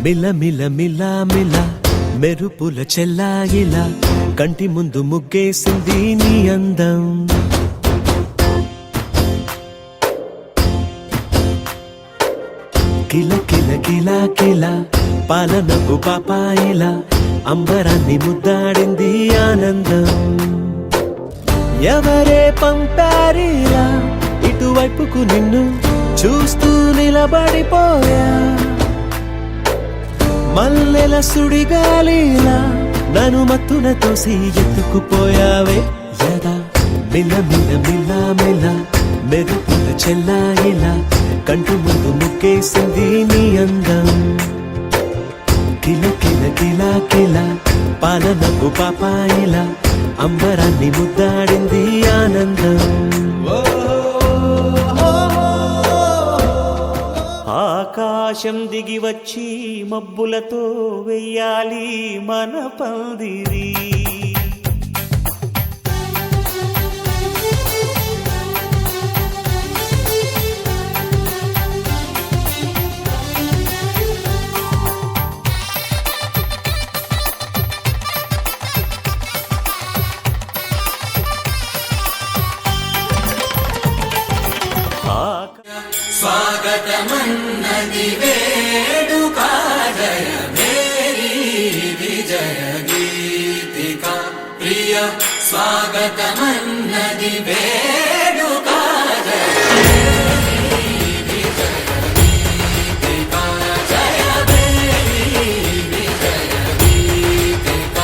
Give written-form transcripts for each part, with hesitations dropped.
మిల మిల మిల మిల మెరుపుల చెల్లాయిలా కంటి ముందు ముగ్గేసింది నీ అందం. కిల కిల కిల కిల పాలనకు పాపాయిలా అంబరాన్ని ముద్దాడింది ఆనందం. ఎవరే పంపారిలా ఇటువైపుకు నిన్ను చూస్తూ నిలబడిపోయా. మల్లెల సుడిగాలిలా నన్ను మత్తున తోసి ఎత్తుకుపోయావే యదా. మిల మిల మిల మిల మెరుపుల చెల్లాయిలా కంటి ముందు ముగ్గేసింది నీ అందం. కిల కిల కిల కిల పాలనకు పాపాయిలా అంబరాన్ని ముద్దాడింది ఆనందం. ఆకాశం దిగి వచ్చి మబ్బులతో వెయ్యాలి మన పందిరి. స్వాగతమన్నది వేడుక జయ మేరీ విజయ గీతిక ప్రియ స్వాగతమన్నది వేడుక జయ మేరీ విజయ గీతిక జయ మేరీ విజయ గీతిక.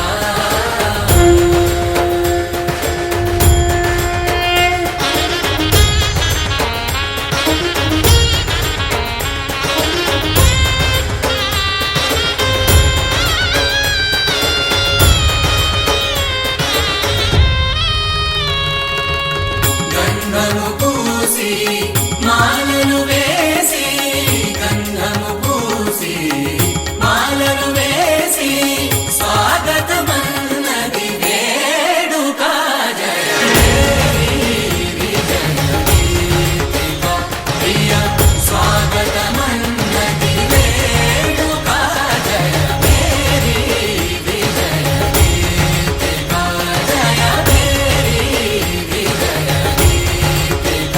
గంధము పూసి మాలలు వేసి గంధము పూసి మాలలు వేసి స్వాగతమన్నది వేడుక జయ మేరీ విజయ గీతిక ప్రియ స్వాగతమన్నది వేడుక జయ మేరీ విజయ గీతిక జయ మేరీ విజయ గీతిక.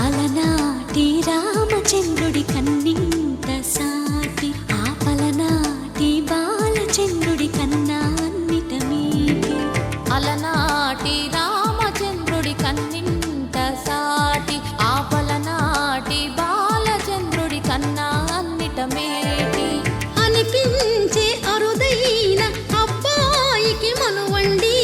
అలనాటి రామచంద్రుడి కన్నింత సాటి ఆపలనాటి బాలచంద్రుడి కన్నా అన్నిట మీటి. అలనాటి రామచంద్రుడి కన్నింత సాటి ఆపలనాటి బాలచంద్రుడి కన్నా అన్నిట మేటి. అనిపించే అరుదైన అబ్బాయికి మనువండి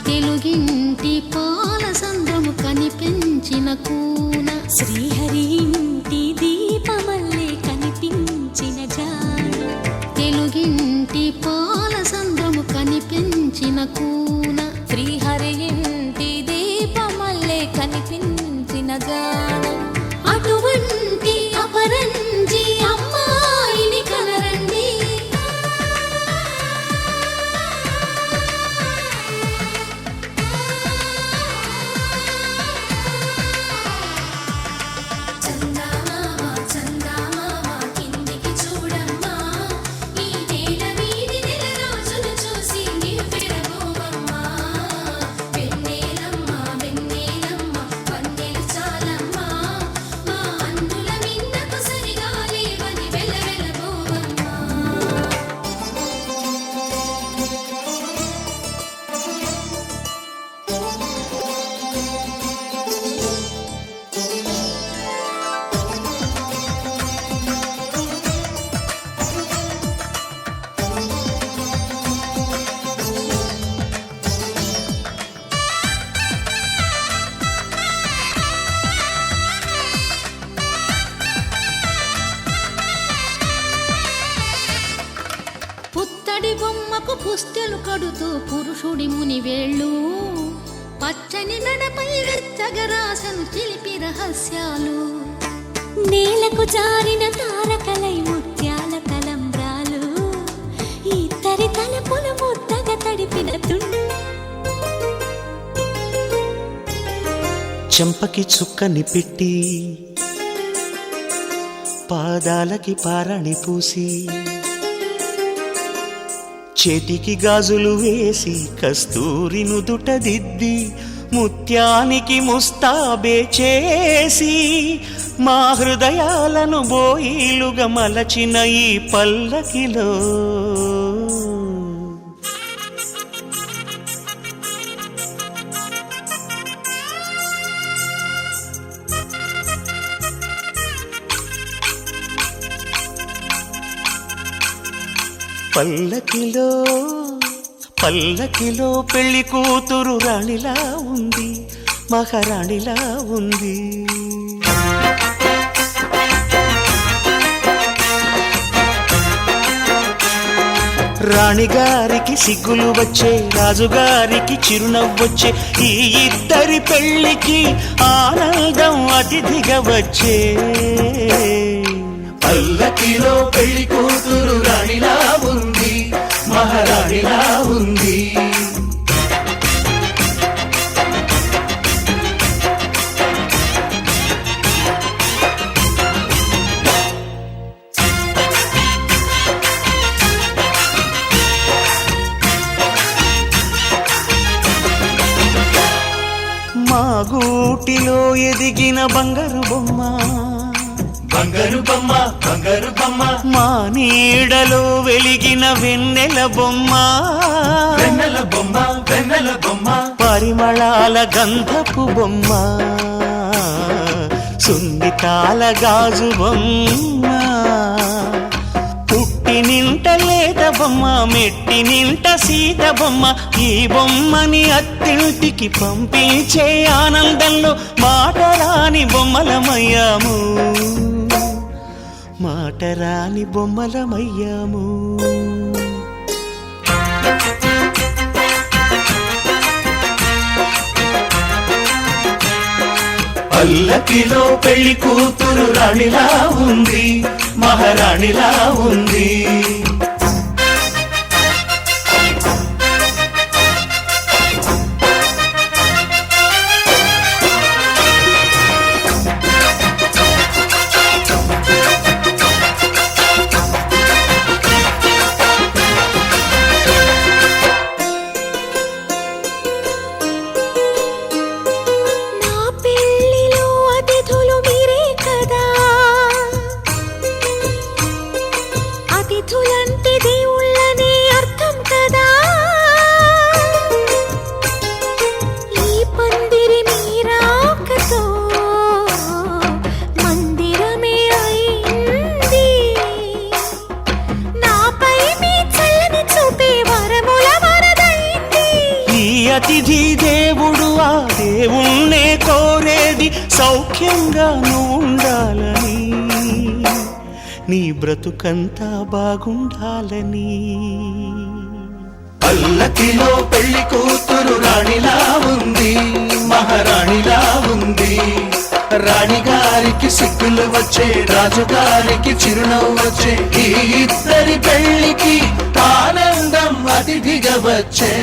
తెలుగింటి పాల సంద్రము కనిపించిన కూన శ్రీహరి ఇంటి దీపమల్లే కనిపించిన జాడ. తెలుగింటి పాల సంద్రము కనిపించిన కూన శ్రీహరి ఇంటి దీపమల్లే కనిపించిన జాడ. అటువంటి అపరంజి అమ్మాయిని కనరండి. పుత్తడి బొమ్మకు పుస్తెలు కడుతూ పురుషుడి మునివేళ్ళు పచ్చని మెడపై వెచ్చగరాసను చిలిపి రహస్యాలు నేలకు జారిన తారకలై ముత్యాల తలంబ్రాలు ఇద్దరి తలపులు ముద్దగా తడిపిన చెంపకి చుక్కని పెట్టి పాదాలకి పారాణి పూసి చేతికి గాజులు వేసి కస్తూరి నుదుట దిద్ది ముత్యానికి ముస్తాబే చేసి మా హృదయాలను బోయిలుగా మలచిన ఈ పల్లకిలో పల్లకిలో పల్లకిలో పెళ్లి కూతురు రాణిలా ఉంది, మహారాణిలా ఉంది. రాణిగారికి సిగ్గులు వచ్చే, రాజుగారికి చిరునవ్వొచ్చే, ఈ ఇద్దరి పెళ్లికి ఆనందం అతిథిగా వచ్చే. పల్లకిలో పెళ్లి కూతురు రాణిలా ఉంది, మహారాణిలా ఉంది. మా గూటిలో ఎదిగిన బంగారు బొమ్మ, బంగారు బొమ్మ, బంగారు బొమ్మ. మా నీడలో వెలిగిన వెన్నెల బొమ్మ, వెన్నెల బొమ్మ, వెన్నెల బొమ్మ. పరిమళాల గంధపు బొమ్మ, సున్నితాల గాజు బొమ్మ. పుట్టి నింట లేత బొమ్మ, మెట్టి నింట సీత బొమ్మ. ఈ బొమ్మని అత్తింటికి పంపించే ఆనందంలో మాటరాని బొమ్మలమయ్యాము, మాటరాని బొమ్మలమయ్యాము. పల్లకిలో పెళ్లి కూతురు రాణిలా ఉంది, మహారాణిలా ఉంది. అతిథి దేవుడు ఆ దేవుణ్ణే కోరేది సౌఖ్యంగా ఉండాలని, నీ బ్రతుకంతా బాగుండాలని. పల్లకిలో పెళ్లి కూతురు రాణిలా ఉంది, మహారాణిలా ఉంది. రాణిగారికి సిగ్గులు వచ్చే, రాజుగారికి చిరునవ్వు వచ్చే, ఈ ఇద్దరి పెళ్లికి ఆనందం అతిథిగా వచ్చే.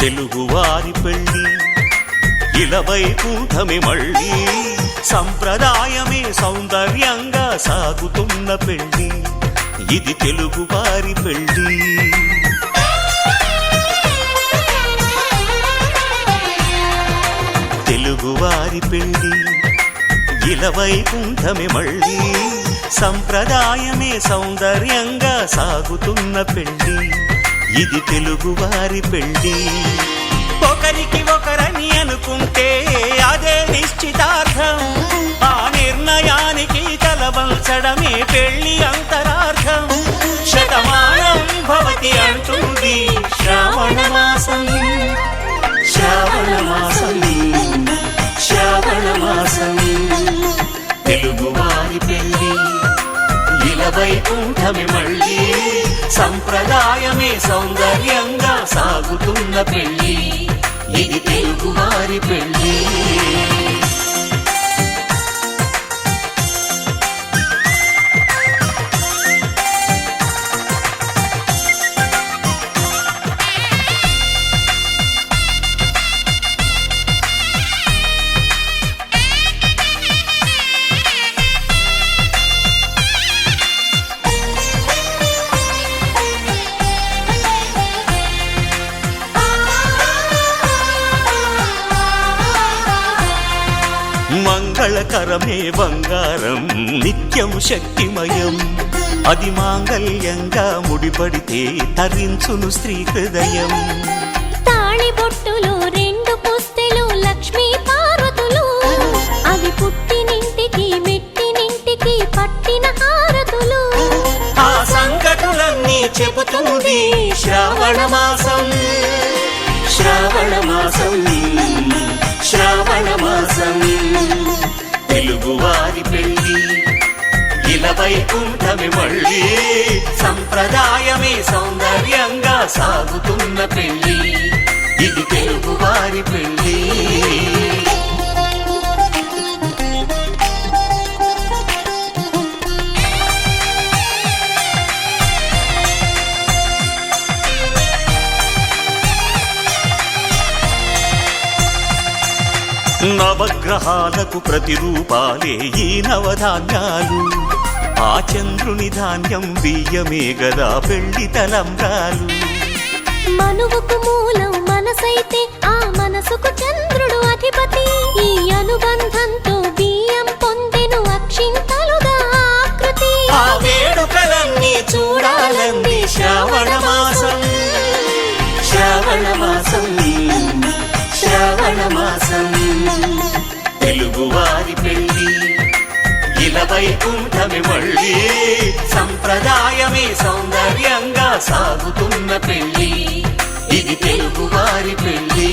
తెలుగువారి పెళ్ళి ఇలవైకుంఠమి మళ్ళీ, సంప్రదాయమే సౌందర్యంగా సాగుతున్న పెళ్ళి, ఇది తెలుగువారి పెళ్ళి. తెలుగువారి పెళ్ళి ఇలవైకుంఠమి మళ్ళీ, సంప్రదాయమే సౌందర్యంగా సాగుతున్న పెళ్లి ఇది తెలుగువారి పెళ్లి ఒకరికి ఒకరని అనుకుంటే అదే నిశ్చితార్థం ఆ నిర్ణయానికి తలవంచడమే పెళ్లి అంతరార్థం శతమానం భవతి అంటుంది శ్రావణ మాసం శ్రావణ మాసం శ్రావణ మాసం తెలుగువారి పెళ్లి ఇలవైకుంఠమి మళ్ళీ సంప్రదాయమే సౌందర్యంగా సాగుతున్న పెళ్లి ఇది తెలుగువారి పెళ్లి మంగళకరమే బంగారం నిత్యం శక్తిమయం అది మాంగళ్యంగా ముడిపడితే తరించును స్త్రీ హృదయం తాళిబొట్టులో 2 పుస్తెలు లక్ష్మీ పార్వతులు అవి పుట్టినింటికి మెట్టినింటికి పట్టిన హారతులు ఆ సంగతులన్నీ చెబుతుంది శ్రావణ మాసం శ్రావణ మాసం శ్రావణ మాసం తెలుగువారి పెళ్లి ఇలవైకుంఠమి మళ్ళీ సంప్రదాయమే సౌందర్యంగా సాగుతున్న పెళ్లి ఇది తెలుగువారి పెళ్లి నవగ్రహాలకు ప్రతిరూపాలే ఈ నవధాన్యాలు ఆ చంద్రుని ధాన్యం బియ్యమే గదా పెళ్లి తలంబ్రాలు మనువుకు మూలం మనసైతే ఆ మనసుకు చంద్రుడు అధిపతి ఈ అనుబంధంతో బియ్యం పొందెను అక్షింతలుగా ఆకృతి ఆ వేడుకలన్నీ చూడాలంది శ్రావణ మాసం శ్రావణ మాసం శ్రావణ మాసం తెలుగువారి పెళ్లి ఇలవైకుంఠమి మళ్ళీ సంప్రదాయమే సౌందర్యంగా సాగుతున్న పెళ్లి ఇది తెలుగువారి పెళ్లి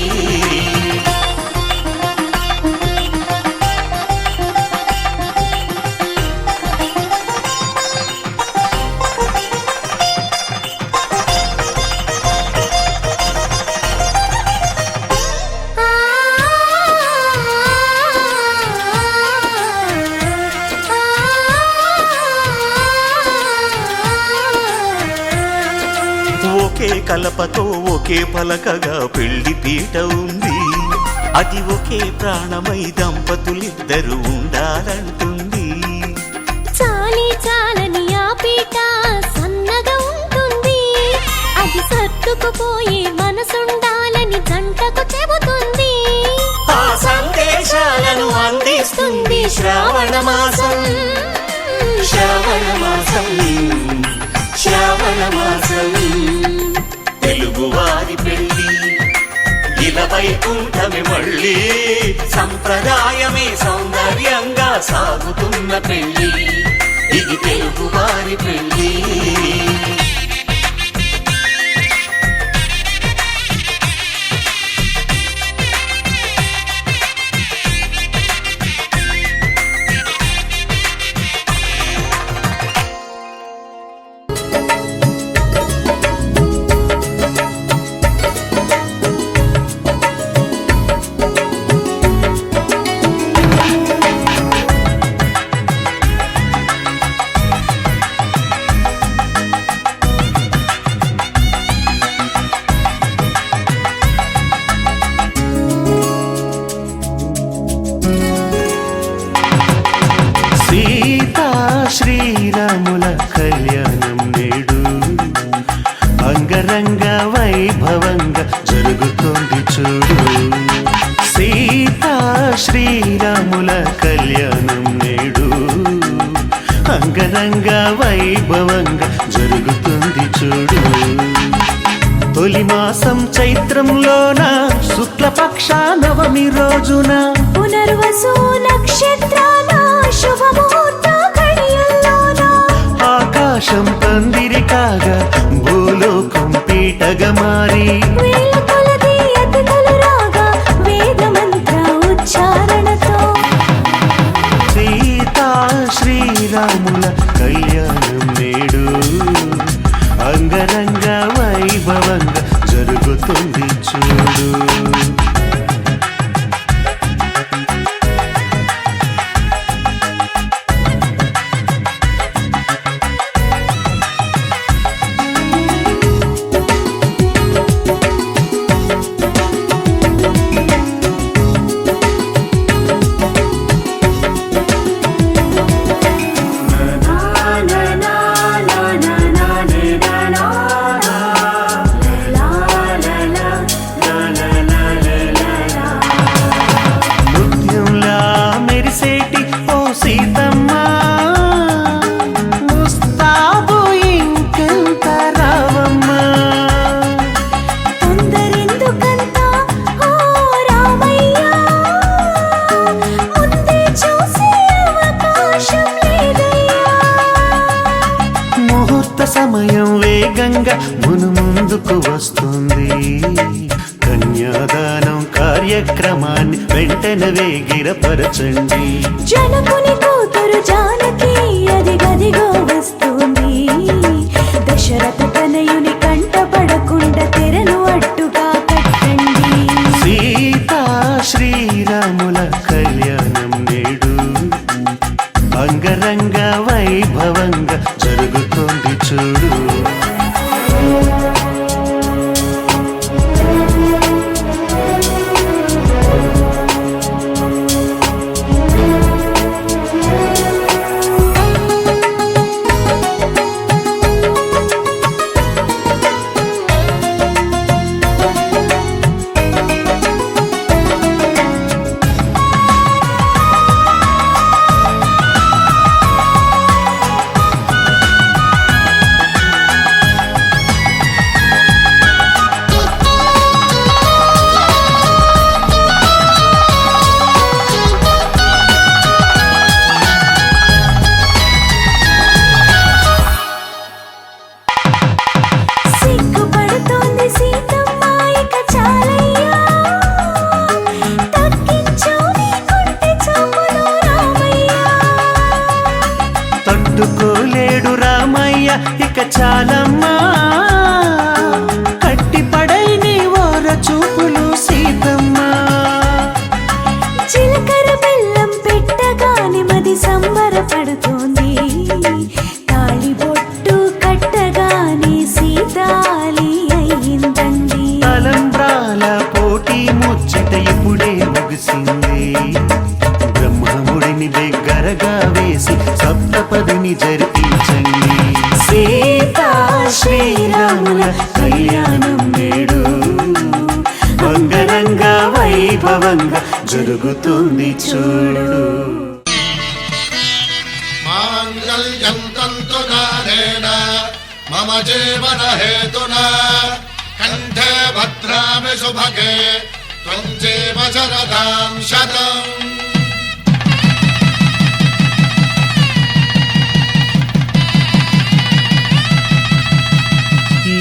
ఒకే కలపతో ఒకే పలకగా పెళ్లి పీట ఉంది అది ఒకే ప్రాణమై దంపతులిద్దరూ ఉండాలంటుంది చాలి చాలని ఆ పీట సన్నగా ఉంటుంది అది సర్దుకుపోయే మనసుండాలని జంటకు చెబుతుంది ఆ సందేశాలను అందిస్తుంది శ్రావణ మాసం శ్రావణ మాసం శ్రావణ మాసం తెలుగువారి పెళ్లి ఇలవైకుంఠమి మళ్ళీ సంప్రదాయమే సౌందర్యంగా సాగుతున్న పెళ్లి ఇది తెలుగువారి పెళ్లి శ్రీరాముల కళ్యాణం నేడు అంగరంగ వైభవంగా జరుగుతోంది చూడు సీతా శ్రీరాముల కళ్యాణం నేడు అంగరంగ వైభవంగా జరుగుతుంది చూడు. తొలి మాసం చైత్రంలోన శుక్లపక్ష నవమి రోజున పునర్వసు నక్షత్రాల శుభముహూర్త ఘడియల్లోన ఆకాశం పందిరి కాగా భూలోకం పీటగా మారి వేల కొలది అతిథులు రాగా వేద మంత్ర ఉచ్చారణతో సీతా శ్రీరాముల కళ్యాణం నేడు అంగరంగ వైభవంగా జరుగుతుంది చూడు. ముత్యంలా మెరిసేటి ఓ సీతమ్మ ముస్తాబు ఇంకెంత రావమ్మ. తొందరెందుకంత ఓ రామయ్య ముందే చూసే అవకాశం లేదయ్యా ముహూర్త సమయం వేగంగా ముందుకు వస్తుంది. కన్యాదానం కార్యక్రమాన్ని వెంటనే వేగిరపరచండి. జనకుని కూతురు జానకి అది గదిగో వస్తుంది దశరథ తనయుని కంటపడకుండా తెరను అడ్డుగా కట్టండి సీతా శ్రీరాముల కళ్యాణం నేడు అంగరంగ వైభవంగా జరుగుతుంది చూడు. సిగ్గుపడుతోంది సీతమ్మ ఇక చాలయ్యా తగ్గించు నీ కొంటె చూపులు రామయ్య తట్టుకోలేడు రామయ్య ఇక చాలమ్మా కట్టిపడై నీ ఓర చూపులు సీతమ్మ. చిలకర బెల్లం పెట్టగానే మది సంబరపడుతోంది తాళిబొట్టు కట్టగానే సీతాలి అయిందండి తలంబ్రాల పోటీ ముచ్చట ఇప్పుడే ముగిసింది. బ్రహ్మముడిని దగ్గరగా వేసి సప్తపదిని జరిపించండి. సీతా శ్రీరాముల కళ్యాణం నేడు అంగరంగ వైభవంగా జరుగుతుంది చూడు. మాంగళ్యం తంతునానేన మమ జీవన హేతునా కంఠే భద్రామి శుభగే త్వం జీవ శరదాం శతం.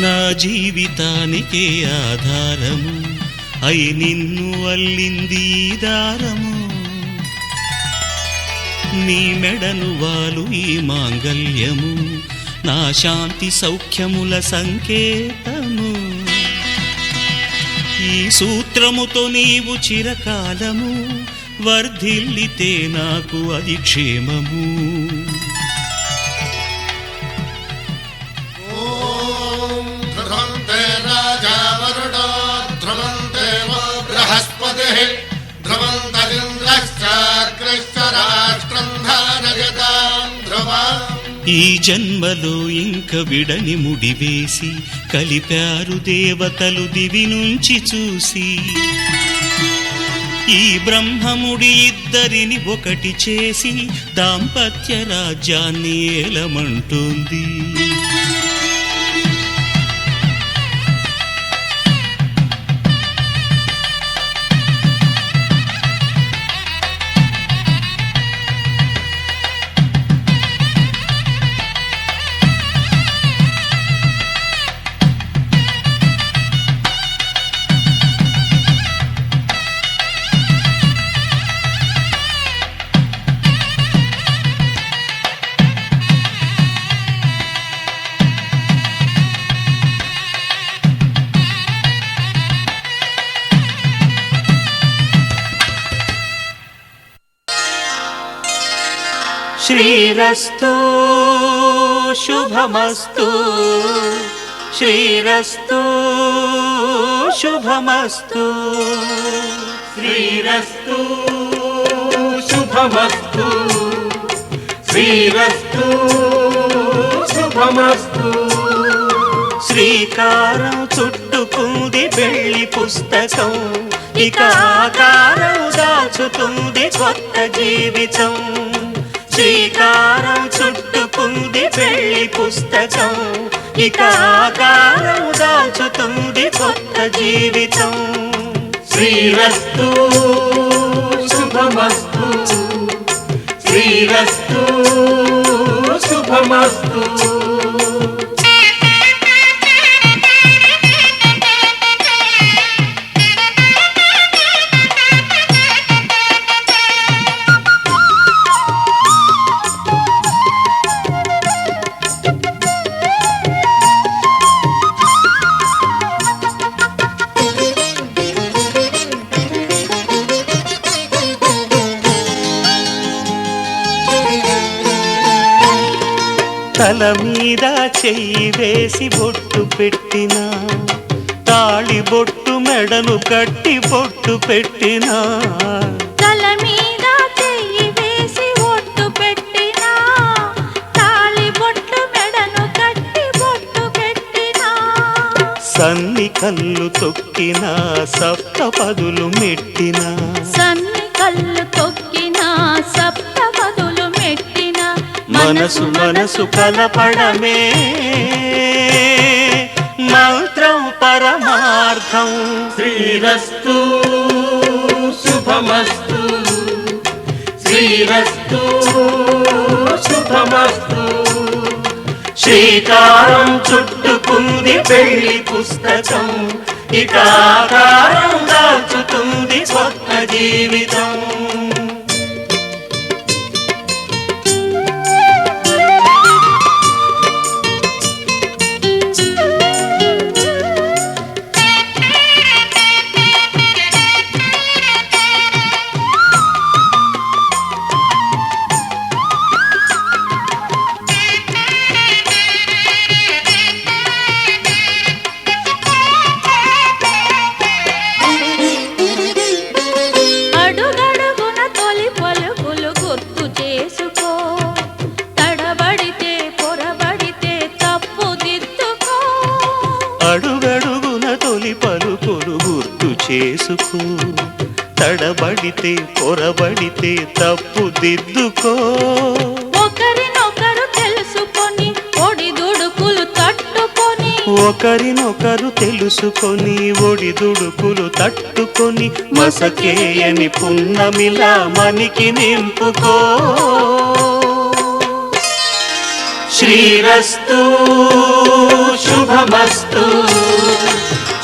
నా జీవితానికే ఆధారము అయి నిన్ను అల్లింది ఈ దారము. నీ మెడను వాలు ఈ మాంగల్యము నా శాంతి సౌఖ్యముల సంకేతము. ఈ సూత్రముతో నీవు చిరకాలము వర్ధిల్లితే నాకు అది క్షేమము. ఓం ధ్రువంతే రాజా వరుణో ధ్రువంతే వో బృహస్పతిః ధ్రువంతరింద్రశ్చాగ్రశ్చ రాష్ట్రం ధారయతాం ధ్రువం. ఈ జన్మలో ఇంక విడని ముడివేసి కలిపారు దేవతలు దివి నుంచి చూసి ఈ బ్రహ్మముడి ఇద్దరిని ఒకటి చేసి దాంపత్య రాజ్యాన్ని ఏలమంటుంది. శ్రీరస్తు శుభమస్తు శ్రీరస్తు శుభమస్తు శ్రీరస్తు శుభమస్తు శ్రీరస్తు శుభమస్తు. శ్రీకారం చుట్టుకుంది పెళ్లి పుస్తకం, ఇక ఆకారం దాచుతుంది కొత్త జీవితం. శ్రీకారం చుట్టుకుంది పెళ్లి పుస్తకం, ఇక ఆకారం దాచుతుంది కొత్త జీవితం. శ్రీరస్తు శుభమస్తు శ్రీరస్తు శుభమస్తు. తల మీద చెయ్యి వేసి బొట్టు పెట్టినా, తాళి బొట్టు మెడను కట్టి బొట్టు పెట్టినా, తల మీద చెయ్యి వేసి బొట్టు పెట్టినా, తాళి బొట్టు మెడను కట్టి బొట్టు పెట్టినా, సన్ని కళ్ళు తొక్కినా సప్త పదులు మెట్టినా, సన్ని కళ్ళు తొక్కినా సప్త పదులు మెట్టినా, మనసు మనసు కలపడమే మంత్రం పరమార్థం. శ్రీరస్తు శుభమస్తు శ్రీరస్తు శుభమస్తు. శ్రీకారం చుట్టుకుంది పెళ్లి పుస్తకం, ఇక ఆకారం దాచుతుంది కొత్త జీవితం. అడుగడుగున తొలి పలుకులు గుర్తు చేసుకో, తడబడితే పొరబడితే తప్పు దిద్దుకో. అడుగడుగున తొలి పలుకులు గుర్తు చేసుకో, తడబడితే పొరబడితే తప్పు దిద్దుకో. ఒకరినొకరు తెలుసుకొని ఒడిదుడుకులు తట్టుకొని, ఒకరినొకరు తెలుసుకొని ఒడిదుడుకులు తట్టుకొని, మసకేయని పున్నమిలా మనికి నింపుకో. శ్రీరస్తు శుభమస్తు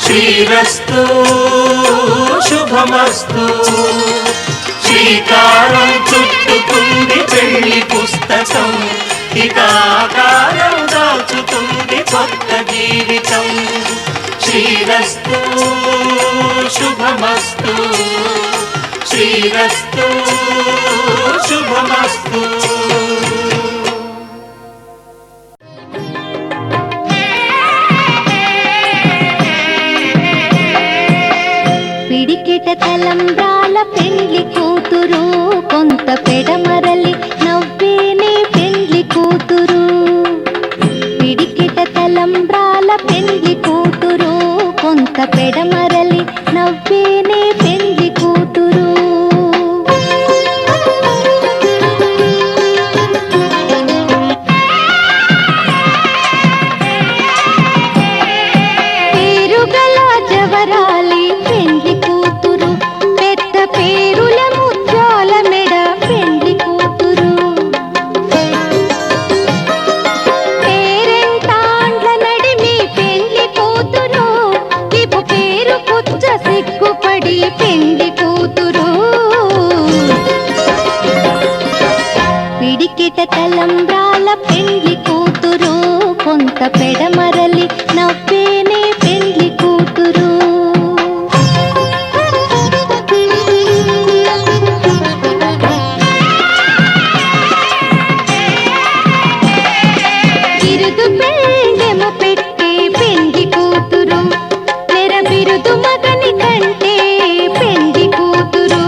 శ్రీరస్తు శుభమస్తు. శ్రీకారం చుట్టుకుంది పెళ్లి పుస్తకం, ఇక ఆకారం దాచుతుంది కొత్త జీవితం. శ్రీరస్తు శుభమస్తు శ్రీరస్తు శుభమస్తు. పిడికిట తలంబ్రాల పెండ్లి కూతురు, కొంత పెడమరలి నవ్వేనే పెండ్లి కూతురు. పిడికిట తలంబ్రాల పెండ్లి కూతురు, కొంత పెడమరలి నవ్వేనే పెండ్లి కూతురు. పిడికిట తలంబ్రాల పెండ్లి కూతురు కొంత పెడమరలి నవ్వేనే పెండ్లి కూతురు బిరుదు పెండెము పెట్టే పెండ్లి కూతురు నెర బిరుదు మగని కంటే పెండ్లి కూతురు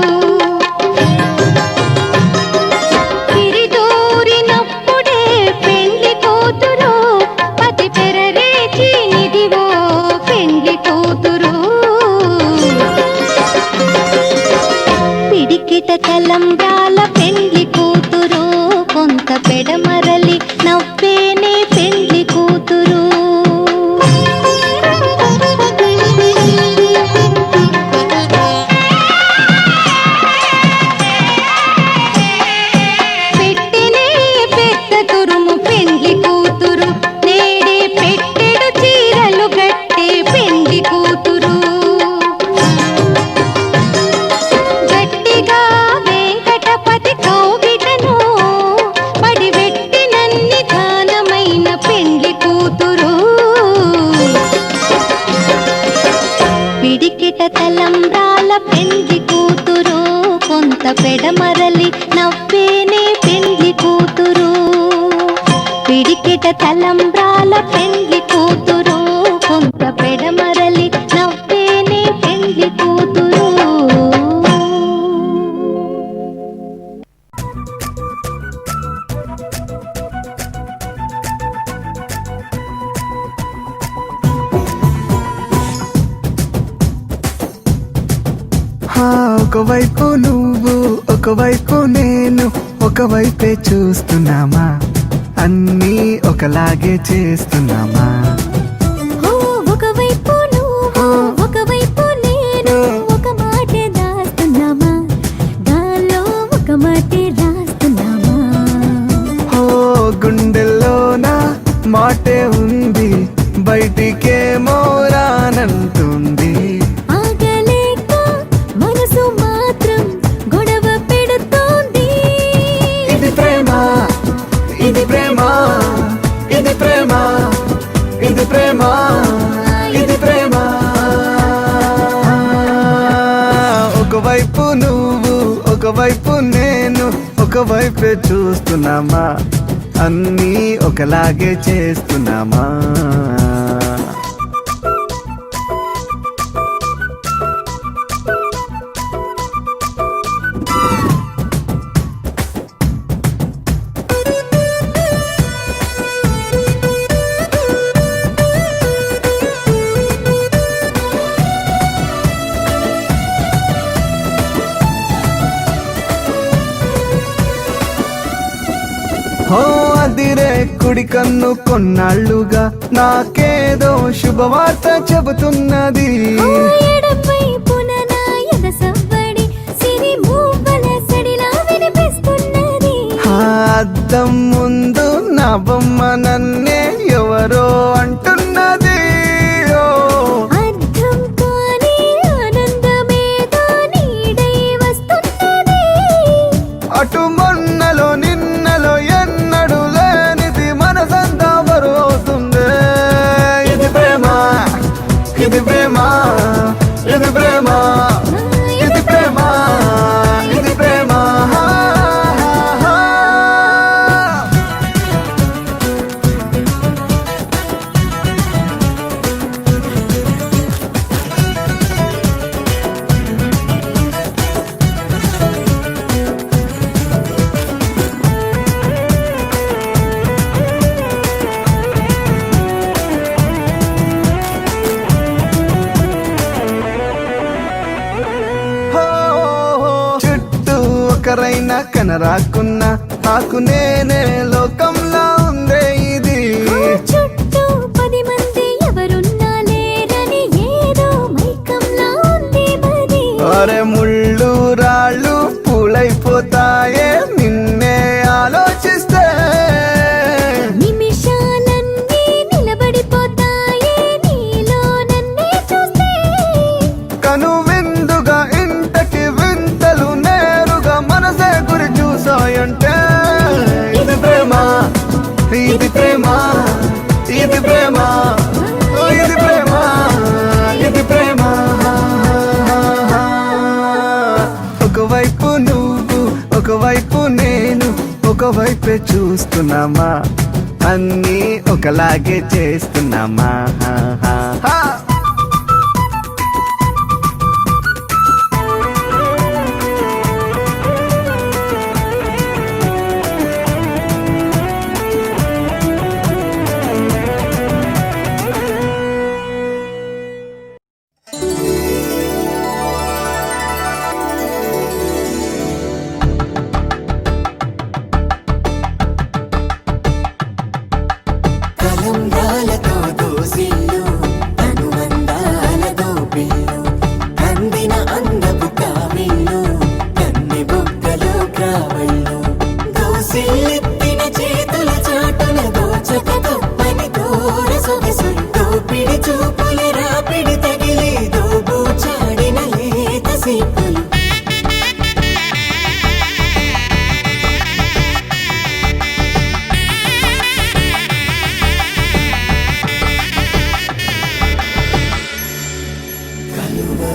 తిరిదూరినప్పుడే పెండ్లి కూతురు పతి పెరరేచి నిదివో పెండ్లి కూతురు పిడికిట తలంబ్రాల పెండ్లి కూతురు కొంత పెడమరలి నవ్వేనే పెండ్లి కూతురు పెట్టెనే పెద్ద తురుము పెండ్లి కూతురు నేడే పెట్టెడు చీరలు గట్టే పెండ్లి కూతురు గట్టిగా వెంకటపతి కౌగిటను పడివెట్టినన్ని దానమైన పెండ్లి కూతురు పిడికిట తలంబ్రాల పెండ్లి కూతురు కొంత పెడమరలి నవ్వేనే పెండ్లి కూతురు పిడికిట తలంబ్రాల పెండ్లి కూతురు కొంత పెడమరలి నవ్వేనే పెండ్లి కూతురు ఒకవైపు నువ్వు ఒకవైపు నేను ఒకవైపే చూస్తున్నామా అన్నీ ఒకలాగే చేస్తున్నామా ఒకవైపు నువ్వు ఒకవైపు నేను ఒక మాటే దాస్తున్నామా గాల్లో ఒక మాటే రాస్తున్నామా ఓ గుండెల్లోన మాటే ఉంది బయటికేమో రానంటుంది ఆగలేక మనసు మాత్రం గొడవ పెడుతోంది ఇది ప్రేమ ఇది ప్రేమ ఇది ప్రేమ ఇది ప్రేమ ఇది ప్రేమ ఒకవైపు నువ్వు ఒకవైపు నేను ఒకవైపే చూస్తున్నామా అన్నీ ఒకలాగే చేస్తున్నామా ఓ అదిరే కుడి కన్ను కొన్నాళ్ళుగా నాకేదో శుభవార్త చెబుతున్నది ఓ ఎడమవైపున నా ఎద సవ్వడి సిరి మూవల సడిలా వినిపిస్తున్నది ఆ అద్దం ముందు నా బొమ్మ నన్నే ఎవరో అంటున్నది ఓ అర్థం కాని ఆనందమేదో నీడై వస్తున్నది అటు మొన్నలో నిన్నలో ఎన్నడు లేనిది మనసంతా బరువవుతుంది ఇది ప్రేమ ఇది ప్రేమ ఇది ప్రేమ ఇది ప్రేమ ఇది ప్రేమ చుట్టూ ఒకరైనా కనరాకున్నా నాకు నేనే లోకంలో ఉందే ఇది చుట్టూ 10 మంది ఎవరున్నా లేరని ఏదో మైకంలా ఉంది మరి అరే ముళ్ళు రాళ్ళు పూలైపోతాయే నిన్నే ఆలోచిస్తే నిమిషాలన్నీ నిలబడిపోతాయే నీలో నన్నే చూస్తే కను విందుగా ఇంతకి వింతలు నేరుగా మనసే గురి చూసాయంటే ఇది ఇది ప్రేమ ఇది ప్రేమ ఓ ఇది ప్రేమ ఇది ప్రేమ ఒకవైపు నువ్వు ఒకవైపు నేను ఒకవైపే చూస్తున్నామా అన్నీ ఒకలాగే చేస్తున్నామా కలంబ్రాలతో దోసిల్లు అనుబంధాలతో పిల్లు అందిన అందపు కావిళ్ళు కన్నె బొగ్గలు క్రావళ్ళు దోసిల్లెత్తిన చేతుల చాటున దోచక తప్పని దూర సొగసులు దోపిడి చూపుల రాపిడి తగిలి దోబూచాడిన లేత సీపులు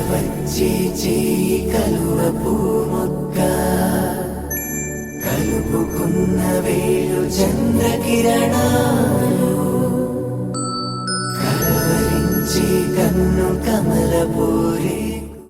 వచ్చే చేయి కలువ పూమొక్క కలుపుకున్న వేలు చంద్రకిరణాలు కలవరించే కన్ను కమల పూరే